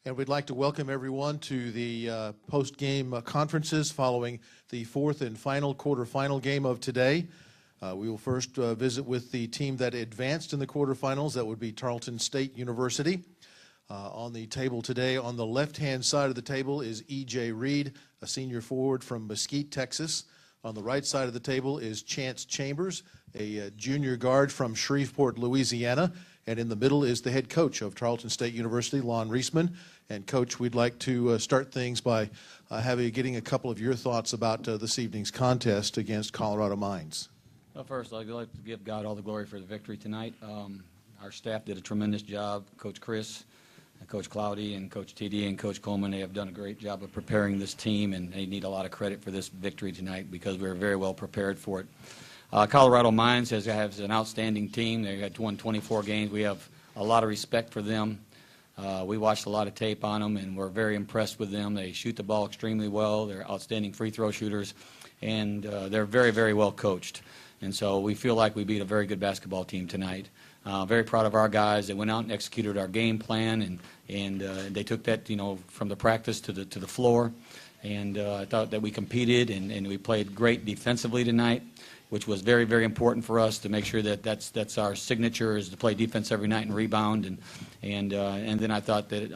And we'd like to welcome everyone to the post-game conferences following the fourth and final quarterfinal game of today. We will first visit with the team that advanced in the quarterfinals. That would be Tarleton State University. On the table today, on the left-hand side of the table is E.J. Reed, a senior forward from Mesquite, Texas. On the right side of the table is Chance Chambers, a junior guard from Shreveport, Louisiana. And in the middle is the head coach of Tarleton State University, Lon Reisman. And, Coach, we'd like to start things by getting a couple of your thoughts about this evening's contest against Colorado Mines. Well, first, I'd like to give God all the glory for the victory tonight. Our staff did a tremendous job. Coach Chris, and Coach Cloudy, and Coach TD, and Coach Coleman, they have done a great job of preparing this team, and they need a lot of credit for this victory tonight because we were very well prepared for it. Colorado Mines has an outstanding team. They had won 24 games. We have a lot of respect for them. We watched a lot of tape on them, and we're very impressed with them. They shoot the ball extremely well. They're outstanding free throw shooters, and they're very, very well coached. And so we feel like we beat a very good basketball team tonight. Very proud of our guys. They went out and executed our game plan, and they took that, from the practice to the floor. And I thought that we competed, and we played great defensively tonight, which was very, very important for us to make sure that that's our signature, is to play defense every night and rebound. And then I thought that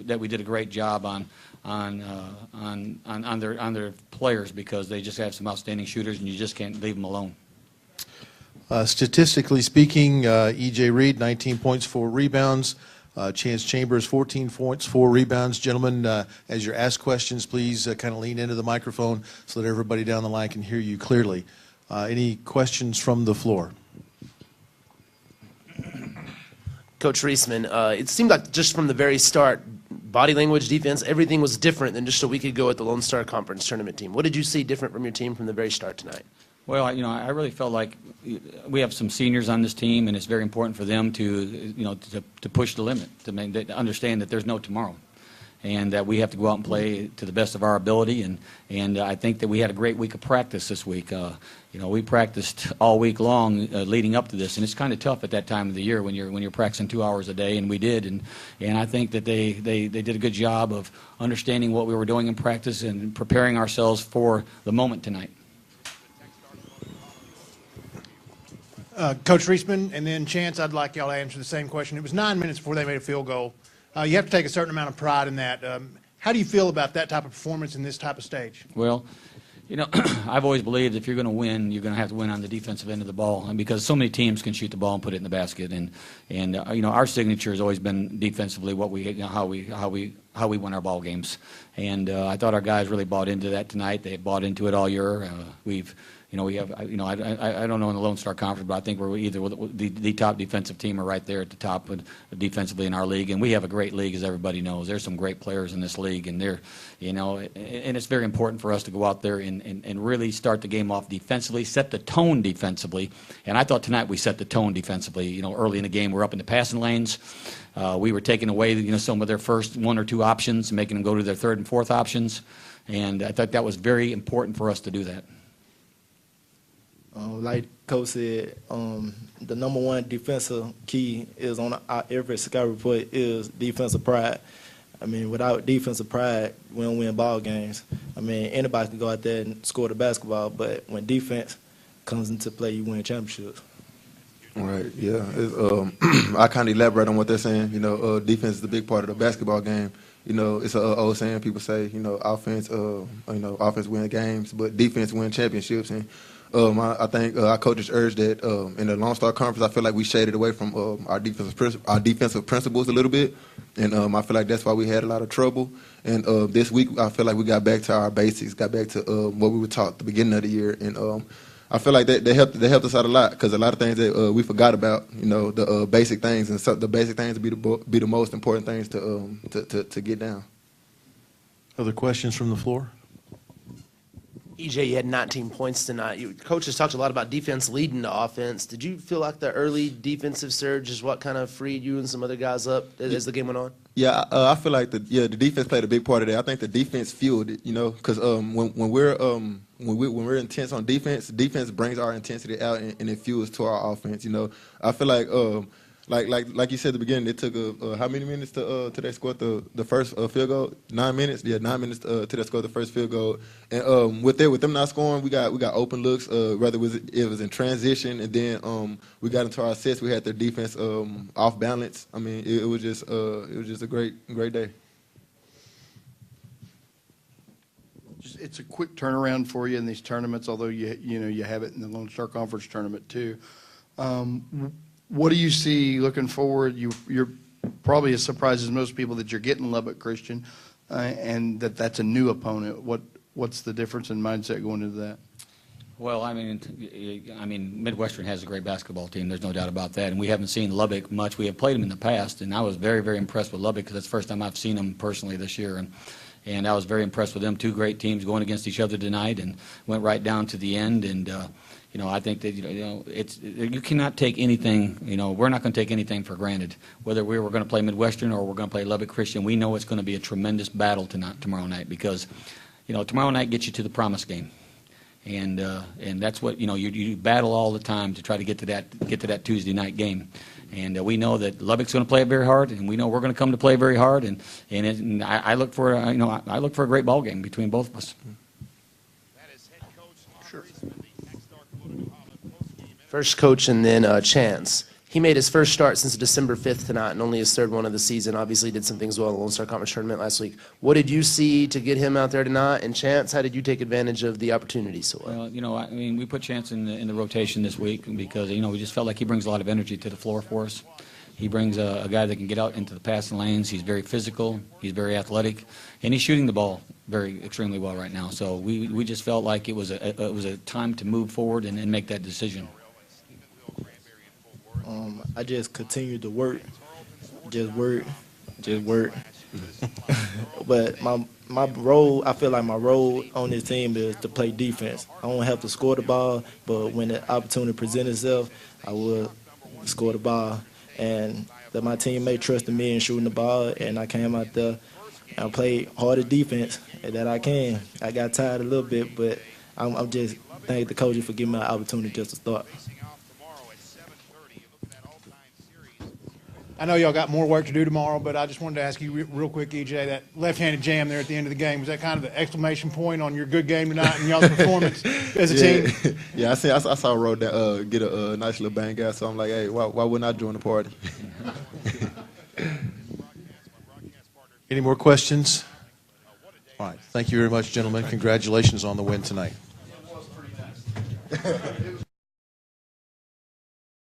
that we did a great job on their players, because they just have some outstanding shooters, and you just can't leave them alone. Statistically speaking, E.J. Reed, 19 points, 4 rebounds. Chance Chambers, 14 points, 4 rebounds. Gentlemen, as you're asked questions, please kind of lean into the microphone so that everybody down the line can hear you clearly. Any questions from the floor? Coach Reisman, it seemed like just from the very start, body language, defense, everything was different than just a week ago at the Lone Star Conference tournament team. What did you see different from your team from the very start tonight? Well, I really felt like we have some seniors on this team, and it's very important for them to push the limit, to understand that there's no tomorrow, and that we have to go out and play to the best of our ability. And I think that we had a great week of practice this week. We practiced all week long leading up to this, and it's kind of tough at that time of the year when you're practicing 2 hours a day, and we did. And I think that they did a good job of understanding what we were doing in practice and preparing ourselves for the moment tonight. Coach Reisman, and then Chance, I'd like y'all to answer the same question. It was 9 minutes before they made a field goal. You have to take a certain amount of pride in that. How do you feel about that type of performance in this type of stage? Well, I've always believed if you're going to win, you're going to have to win on the defensive end of the ball, and because so many teams can shoot the ball and put it in the basket, and our signature has always been defensively how we win our ball games, and I thought our guys really bought into that tonight. They bought into it all year. We have, I don't know in the Lone Star Conference, but I think we're either the top defensive team or right there at the top defensively in our league. And we have a great league, as everybody knows. There's some great players in this league, and and it's very important for us to go out there and really start the game off defensively, set the tone defensively. And I thought tonight we set the tone defensively. Early in the game, we're up in the passing lanes. We were taking away, some of their first 1 or 2 options, making them go to their 3rd and 4th options. And I thought that was very important for us to do that. Like Coach said, the number one defensive key is on every scout report is defensive pride. Without defensive pride, we don't win ball games. Anybody can go out there and score the basketball, but when defense comes into play, you win championships. Right, yeah. I kind of elaborate on what they're saying. Defense is a big part of the basketball game. It's an old saying. People say, offense win games, but defense win championships. And I think our coaches urged that in the Lone Star Conference. I feel like we shaded away from our defensive principles a little bit, and I feel like that's why we had a lot of trouble. And this week, I feel like we got back to our basics, got back to what we were taught at the beginning of the year, and I feel like they helped us out a lot, because a lot of things that we forgot about, the basic things, and so the basic things be the most important things to get down. Other questions from the floor? EJ, you had 19 points tonight. Coach has talked a lot about defense leading the offense. Did you feel like the early defensive surge is what kind of freed you and some other guys up as the game went on? Yeah, I feel like the defense played a big part of that. I think the defense fueled it, because when we're intense on defense, defense brings our intensity out and it fuels to our offense. I feel like Like you said at the beginning, it took how many minutes to they scored the first field goal? 9 minutes. Yeah, 9 minutes to they scored the first field goal. And with them not scoring, we got open looks. Whether it was in transition, and then we got into our sets. We had their defense off balance. I mean, it was just a great day. It's a quick turnaround for you in these tournaments, although you have it in the Lone Star Conference tournament too. What do you see looking forward? You're probably as surprised as most people that you're getting Lubbock Christian, and that's a new opponent. What's the difference in mindset going into that? Well, I mean, Midwestern has a great basketball team. There's no doubt about that. And we haven't seen Lubbock much. We have played them in the past, and I was very, very impressed with Lubbock because that's the first time I've seen them personally this year. And I was very impressed with them. Two great teams going against each other tonight, and went right down to the end. And I think that you cannot take anything. We're not going to take anything for granted. Whether we're going to play Midwestern or we're going to play Lubbock Christian, we know it's going to be a tremendous battle tomorrow night because, tomorrow night gets you to the promise game. And that's what you battle all the time to try to get to that Tuesday night game, and we know that Lubbock's going to play it very hard, and we know we're going to come to play very hard, and I look for a great ball game between both of us. Sure. First coach and then Chance. He made his first start since December 5th tonight and only his third one of the season. Obviously did some things well in the Lone Star Conference tournament last week. What did you see to get him out there tonight? And Chance, how did you take advantage of the opportunity so well? Well, we put Chance in the rotation this week because, we just felt like he brings a lot of energy to the floor for us. He brings a guy that can get out into the passing lanes. He's very physical. He's very athletic. And he's shooting the ball extremely well right now. So we just felt like it was a time to move forward and make that decision. I just continued to work, just work. But my role, I feel like my role on this team is to play defense. I don't have to score the ball, but when the opportunity presents itself, I will score the ball. And that my teammate trusted me in shooting the ball, and I came out there and I played harder defense that I can. I got tired a little bit, but I'm just thank the coaches for giving me an opportunity just to start. I know y'all got more work to do tomorrow, but I just wanted to ask you real quick, EJ, that left-handed jam there at the end of the game, was that kind of the exclamation point on your good game tonight and y'all's performance as a team? Yeah, I saw Road that get a nice little bang out, so I'm like, hey, why wouldn't I join the party? Any more questions? All right. Thank you very much, gentlemen. Congratulations on the win tonight.